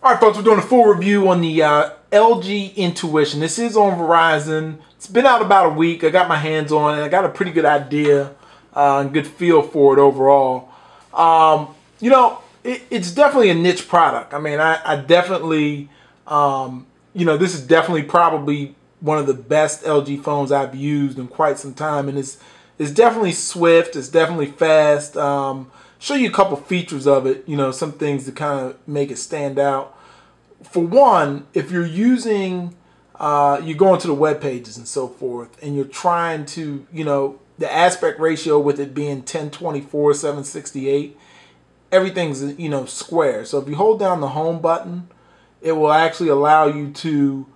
All right, folks, we're doing a full review on the LG Intuition. This is on Verizon. It's been out about a week. I got my hands on it. I got a pretty good idea and good feel for it overall. It's definitely a niche product. I mean, I definitely, this is definitely probably one of the best LG phones I've used in quite some time. And it's definitely swift. It's definitely fast. Show you a couple features of it, some things to kind of make it stand out. For one, if you're using, you're going to the web pages and so forth, and you're trying to, the aspect ratio with it being 1024, 768, everything's, square. So if you hold down the home button, it will actually allow you to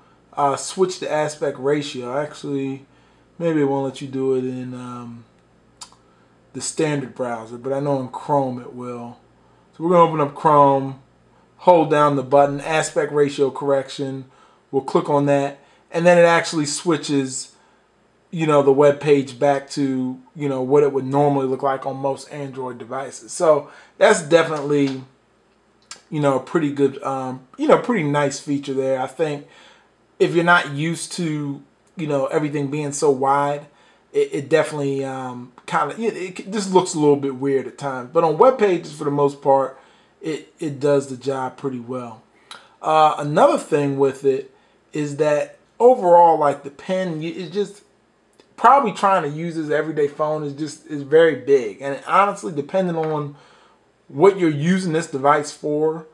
switch the aspect ratio. Actually, maybe it won't let you do it in the standard browser, but I know in Chrome it will. So we're going to open up Chrome, hold down the button, aspect ratio correction. We'll click on that, and then it actually switches, the web page back to, what it would normally look like on most Android devices. So that's definitely, a pretty good, pretty nice feature there. I think if you're not used to, everything being so wide, it definitely it just looks a little bit weird at times. But on web pages, for the most part, it does the job pretty well. Another thing with it is that overall, like the pen, it's just probably trying to use this everyday phone is very big. And honestly, depending on what you're using this device for,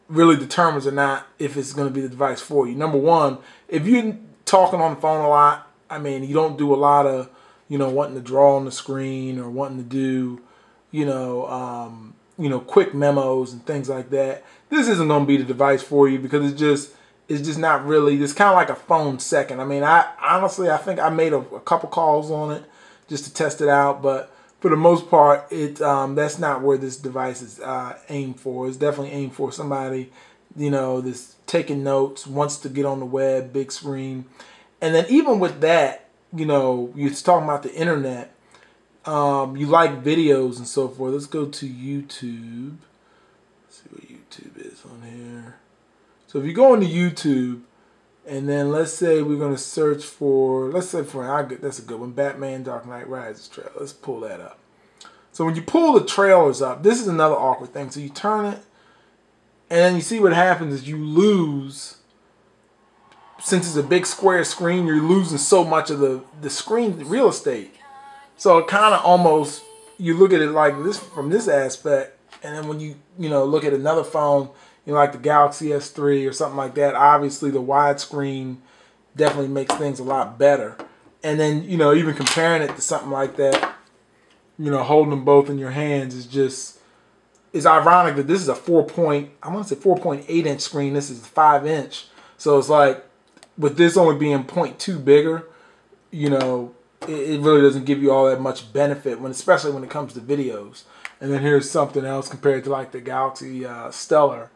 really determines or not if it's going to be the device for you. Number one, if you're talking on the phone a lot, I mean, you don't do a lot of, wanting to draw on the screen or wanting to do, quick memos and things like that. This isn't going to be the device for you because it's just not really. It's kind of like a phone second. I mean, I think I made a couple calls on it just to test it out, but for the most part, that's not where this device is aimed for. It's definitely aimed for somebody, that's taking notes, wants to get on the web, big screen, and then even with that, you're talking about the internet. You like videos and so forth. Let's go to YouTube. Let's see what YouTube is on here. So if you go into YouTube, and then let's say we're going to search for, that's a good one, Batman Dark Knight Rises trailer. Let's pull that up. So when you pull the trailers up, this is another awkward thing. So you turn it, and then you see what happens is you lose. Since it's a big square screen, you're losing so much of the screen real estate. So it kind of almost, you look at it like this from this aspect, and then when you look at another phone, like the Galaxy S3 or something like that, obviously the widescreen definitely makes things a lot better. And then, even comparing it to something like that, holding them both in your hands it's ironic that this is a 4.8 inch screen. This is a 5 inch. So it's like, with this only being 0.2 bigger, it really doesn't give you all that much benefit, especially when it comes to videos. And then here's something else compared to like the Galaxy Stellar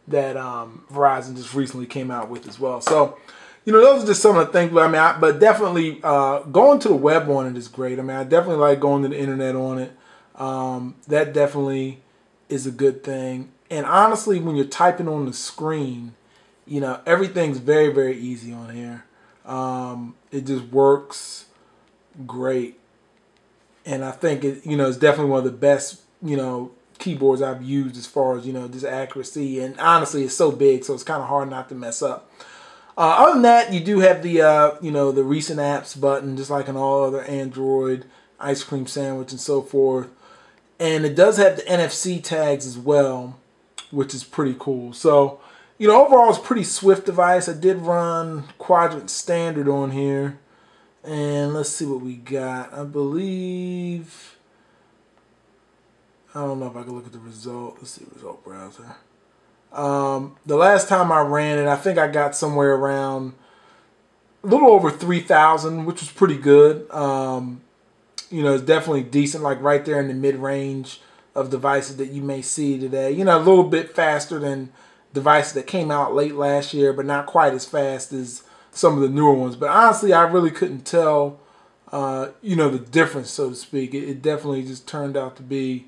that Verizon just recently came out with as well. So, those are just some of the things. But definitely going to the web on it is great. I mean, I definitely like going to the internet on it. That definitely is a good thing. And honestly, when you're typing on the screen, everything's very, very easy on here. It just works great. And I think it's definitely one of the best, keyboards I've used as far as, just accuracy. And honestly, it's so big, so it's kind of hard not to mess up. Other than that, you do have the, the recent apps button, just like in all other Android, ice cream sandwich and so forth. And it does have the NFC tags as well, which is pretty cool. So, overall, it's a pretty swift device. I did run Quadrant Standard on here. And let's see what we got. I believe, I don't know if I can look at the result. Let's see, result browser. The last time I ran it, I think I got somewhere around a little over 3,000, which was pretty good. It's definitely decent, like right there in the mid-range of devices that you may see today. A little bit faster than devices that came out late last year, but not quite as fast as some of the newer ones. But honestly, I really couldn't tell, the difference, so to speak. It definitely just turned out to be,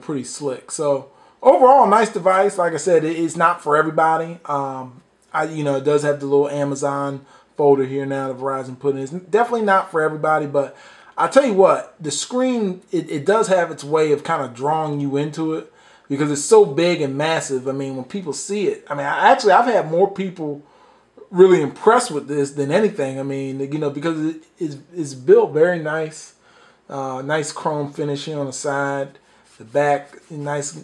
pretty slick. So overall, nice device. Like I said, it's not for everybody. It does have the little Amazon folder here now that Verizon put in. It's definitely not for everybody, but I'll tell you what, the screen, it does have its way of kind of drawing you into it because it's so big and massive. I mean, when people see it, I mean, I've had more people really impressed with this than anything. I mean, because it's built very nice. Nice chrome finish here on the side. The back, nice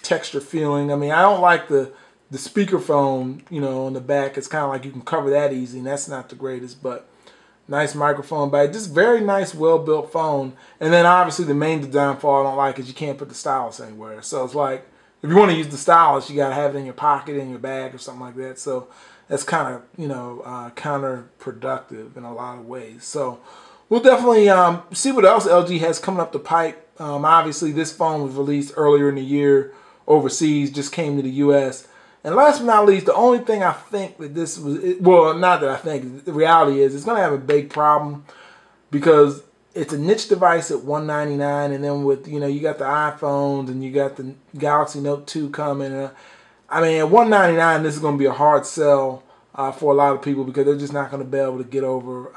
texture feeling. I mean, I don't like the speakerphone, on the back. It's kind of like you can cover that easy, and that's not the greatest, but nice microphone back. Just very nice, well-built phone. And then obviously the main downfall I don't like is you can't put the stylus anywhere. So it's like, if you want to use the stylus, you got to have it in your pocket, in your bag, or something like that. So that's kind of, counterproductive in a lot of ways. So we'll definitely see what else LG has coming up the pipe. Obviously, this phone was released earlier in the year overseas, just came to the U.S., and last but not least, the only thing I think that this was, well, not that I think, the reality is it's going to have a big problem because it's a niche device at $199, and then with, you got the iPhones and you got the Galaxy Note 2 coming. I mean, at $199, this is going to be a hard sell for a lot of people because they're just not going to be able to get over,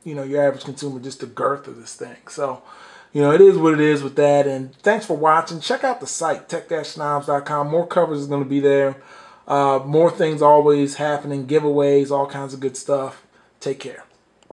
your average consumer, just the girth of this thing. So, it is what it is with that. And thanks for watching. Check out the site, tech-snobs.com. More coverage is going to be there. More things always happening, giveaways, all kinds of good stuff. Take care.